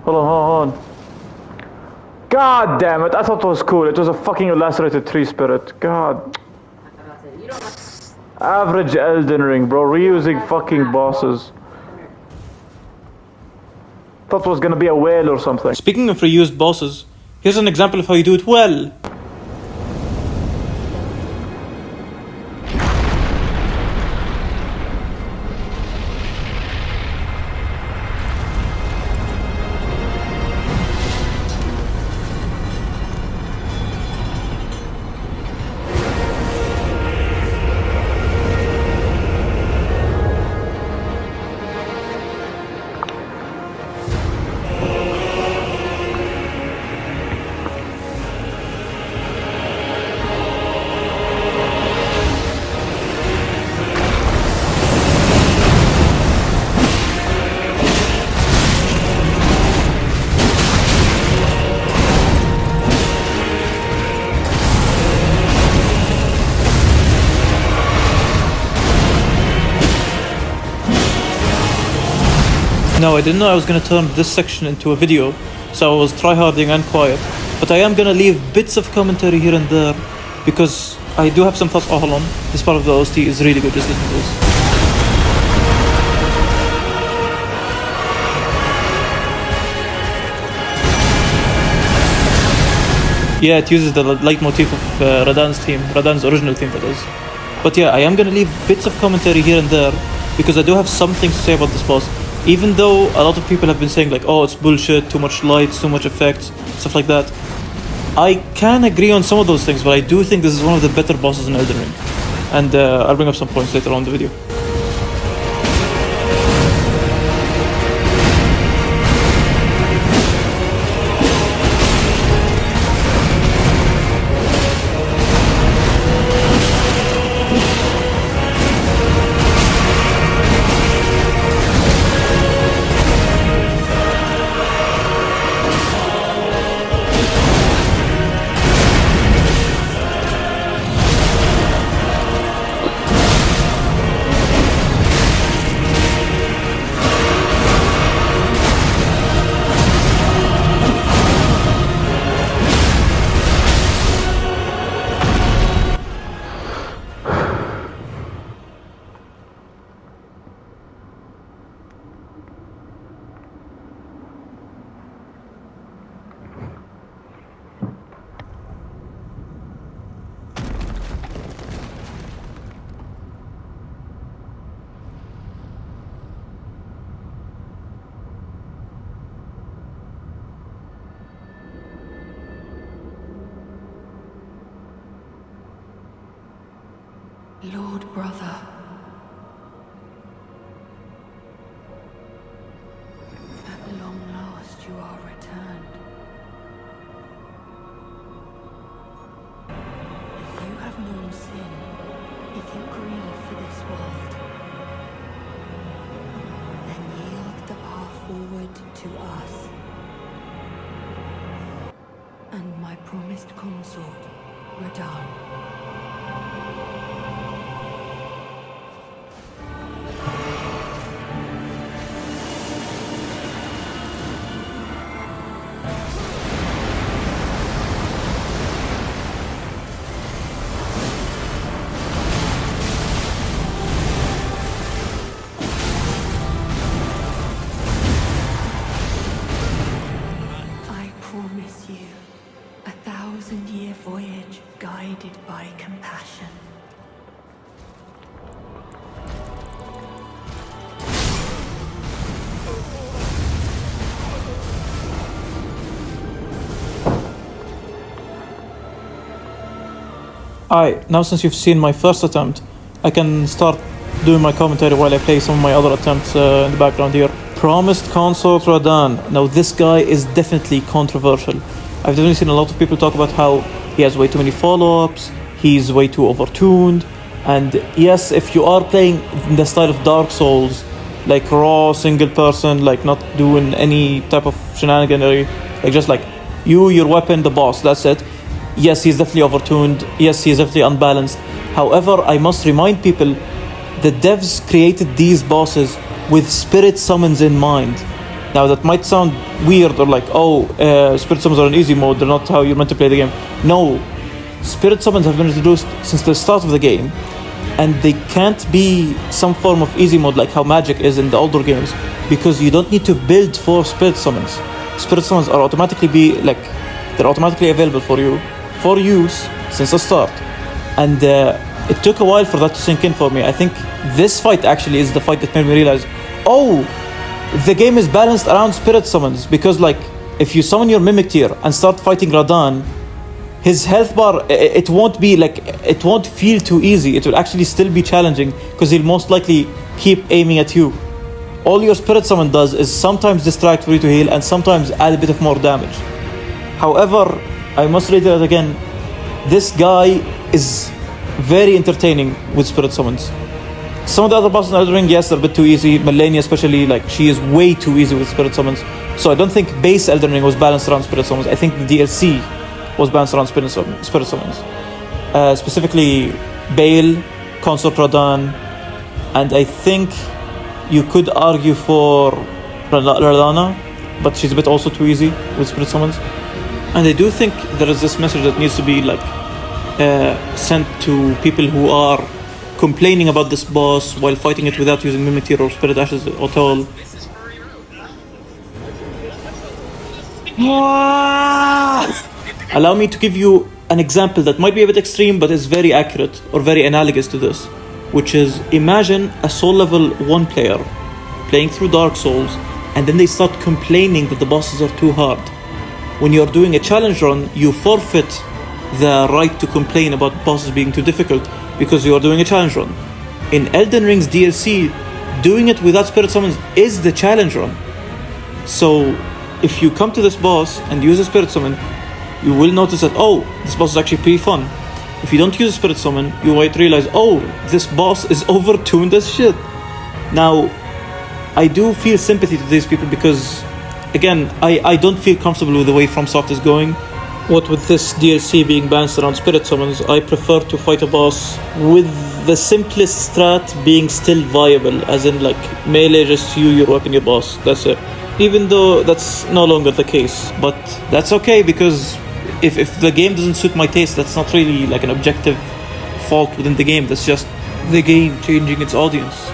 Hold on. God damn it, I thought it was cool. It was a fucking lacerated tree spirit. God. Average Elden Ring, bro. Reusing fucking bosses. Thought it was gonna be a whale or something. Speaking of reused bosses, here's an example of how you do it well. Now, I didn't know I was going to turn this section into a video, so I was tryharding and quiet, but I am going to leave bits of commentary here and there, because I do have some thoughts. Oh, hold on, this part of the OST is really good, just listen to this. Yeah, it uses the leitmotif of Radahn's theme, Radahn's original theme, that is. But yeah, I am going to leave bits of commentary here and there, because I do have something to say about this boss. Even though a lot of people have been saying like, oh, it's bullshit, too much lights, too much effects, stuff like that. I can agree on some of those things, but I do think this is one of the better bosses in Elden Ring. And I'll bring up some points later on in the video. Lord brother, at long last you are returned. If you have known sin, if you grieve for this world, then yield the path forward to us and my promised consort, Radahn. Promise you a 1,000-year voyage guided by compassion. Alright, now since you've seen my first attempt, I can start doing my commentary while I play some of my other attempts in the background here. Promised Consort Radahn. Now this guy is definitely controversial. I've definitely seen a lot of people talk about how he has way too many follow-ups, he's way too overtuned, and yes, if you are playing in the style of Dark Souls, like raw, single person, like not doing any type of shenaniganery, like just like you, your weapon, the boss, that's it. Yes, he's definitely overtuned, yes, he's definitely unbalanced. However, I must remind people, the devs created these bosses with spirit summons in mind. Now that might sound weird or like, spirit summons are in easy mode, they're not how you're meant to play the game. No, spirit summons have been introduced since the start of the game, and they can't be some form of easy mode like how magic is in the older games, because you don't need to build for spirit summons. Spirit summons are they're automatically available for you for use since the start. And it took a while for that to sink in for me. I think this fight actually is the fight that made me realize, the game is balanced around spirit summons, because like if you summon your Mimic tier and start fighting Radahn, his health bar, it won't feel too easy. It will actually still be challenging, because he'll most likely keep aiming at you. All your spirit summon does is sometimes distract for you to heal and sometimes add a bit of more damage. However, I must reiterate again, this guy is very entertaining with spirit summons. Some of the other bosses in Elden Ring, yes, they're a bit too easy. Melania especially, she is way too easy with spirit summons. So I don't think base Elden Ring was balanced around spirit summons. I think the DLC was balanced around spirit summons. Specifically, Bale, Consort Radahn, and I think you could argue for Radahn, but she's a bit also too easy with spirit summons. And I do think there is this message that needs to be sent to people who are complaining about this boss while fighting it without using Mimic or Spirit Ashes at all. Allow me to give you an example that might be a bit extreme but is very accurate or very analogous to this, which is, imagine a soul level 1 player playing through Dark Souls and then they start complaining that the bosses are too hard. When you're doing a challenge run, you forfeit the right to complain about bosses being too difficult because you are doing a challenge run. In Elden Ring's DLC, doing it without spirit summons is the challenge run. So if you come to this boss and use a spirit summon, you will notice that, this boss is actually pretty fun. If you don't use a spirit summon, you might realize, this boss is overtuned as shit. Now, I do feel sympathy to these people because, again, I don't feel comfortable with the way FromSoft is going. What with this DLC being balanced around spirit summons, I prefer to fight a boss with the simplest strat being still viable, as in melee just your weapon, your boss, that's it. Even though that's no longer the case, but that's okay, because if the game doesn't suit my taste, that's not really an objective fault within the game, that's just the game changing its audience.